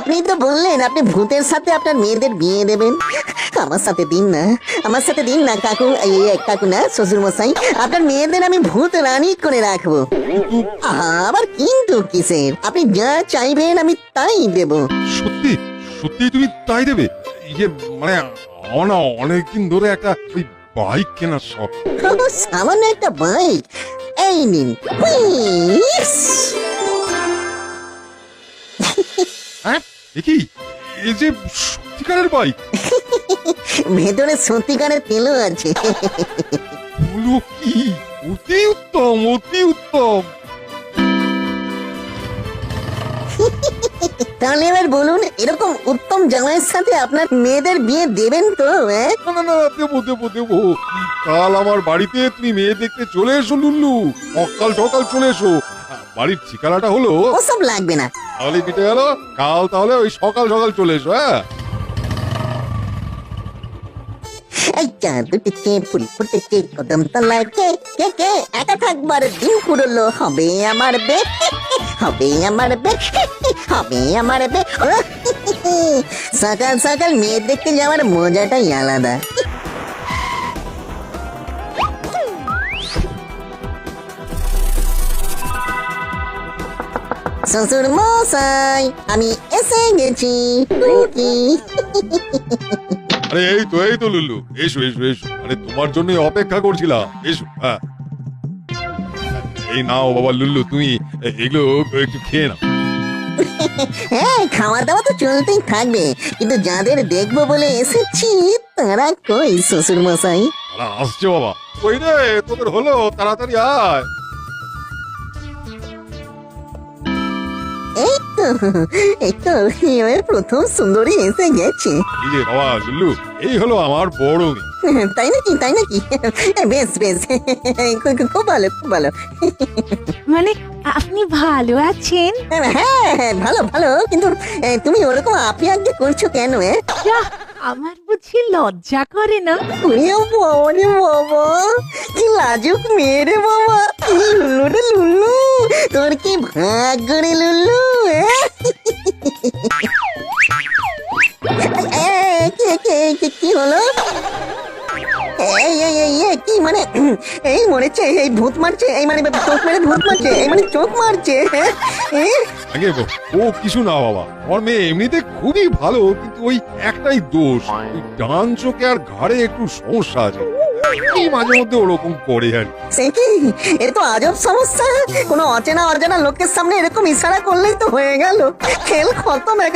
আপনি তো বললেন আপনি ভূতের সাথে আপনার মেয়েদের বিয়ে দেবেন। আমার সাথে দিন না, আমার সাথে দিন না কাকু, কাকু না শ্বশুর মশাই, আপনার মেয়েদের আমি ভূত রানী করে রাখবো। আবার কিন্তু কিসের? আপনি যা চাইবেন আমি তাই দেব। সত্যি সত্যি তুমি তাই দেবে? ইয়ে মানে আমার না অনেকদিন ধরে একটা ওই বাইক কেনার শখ। সামান্য একটা বাইক, এই নিন। হুইস। হ্যাঁ দেখি, এই যে সত্যিকারের বাইক। ভেতরে সত্যিকারের তেলও আছে। বলো কি, অতি উত্তম অতি উত্তম। তাহলে এবার বলুন, এরকম উত্তম জামাইয়ের সাথে আপনার মেয়েদের বিয়ে দেবেন তো? না না না, দেবো দেবো দেবো। কাল আমার বাড়িতে তুমি মেয়ে দেখতে চলে এসো লুল্লু, সকাল সকাল চলে এসো। বাড়ির ঠিকানাটা হলো। ওসব লাগবে না। তাহলে মিটে গেল, কাল তাহলে ওই সকাল সকাল চলে এসো। হ্যাঁ এই চাঁদ উঠেছে, ফুল ফুটেছে কদম তলায়, কে কে কে একা থাকবার দিন পুরলো, হবে আমার বে, হবে আমার বে, হবে আমার বে। সকাল সকাল মেয়ে দেখতে যাওয়ার মজাটাই আলাদা। শ্বশুর মশাই, আমি এসে গেছি। টুকি। আরে এই তো লুল্লু, এসো এসো এসো। আরে তোমার জন্য অপেক্ষা করছিলাম, এসো। হ্যাঁ এই নাও বাবা লুল্লু, তুমি এগুলো একটু খেয়ে নাও। হ্যাঁ, খাওয়া দাওয়া তো চলতেই থাকবে, কিন্তু যাদের দেখবো বলে এসেছি তারা কই শ্বশুর মশাই? তারা আসছে বাবা। ওই রে, তোদের হলো, তাড়াতাড়ি আয়। এই তো, এই তো এবার প্রথম সুন্দরী এসে গেছে। এই যে বাবা লুল্লু, এই হলো আমার বড় মেয়ে। তাই নাকি, তাই নাকি? বেশ বেশ, খুব ভালো, খুব ভালো। মানে আপনি ভালো আছেন? হ্যাঁ ভালো ভালো, কিন্তু তুমি ওরকম আপনি আগে করছো কেন? যাহ, আমার বুঝি লজ্জা করে না? ওরে বাবা রে বাবা, কি লাজুক মেয়ে রে বাবা। লুল্লু রে লুল্লু, তোর কি ভাগ্য রে লুল্লু। কি হলো? কি মানে, এই মরেছে, এই ভূত মারছে, এই মানে চোখ মেরে ভূত মারছে, এই মানে চোখ মারছে। আগে ও কিছু না বাবা, আমার মেয়ে এমনিতে খুবই ভালো, কিন্তু ওই একটাই দোষ, ওই ডান চোখে আর ঘাড়ে একটু সমস্যা আছে। এই মাঝে মধ্যে ওরকম করে আর কি। সে কি, এ তো আজব সমস্যা। কোনো অচেনা অজানা লোকের সামনে এরকম ইশারা করলেই তো হয়ে গেল, খেল খতম।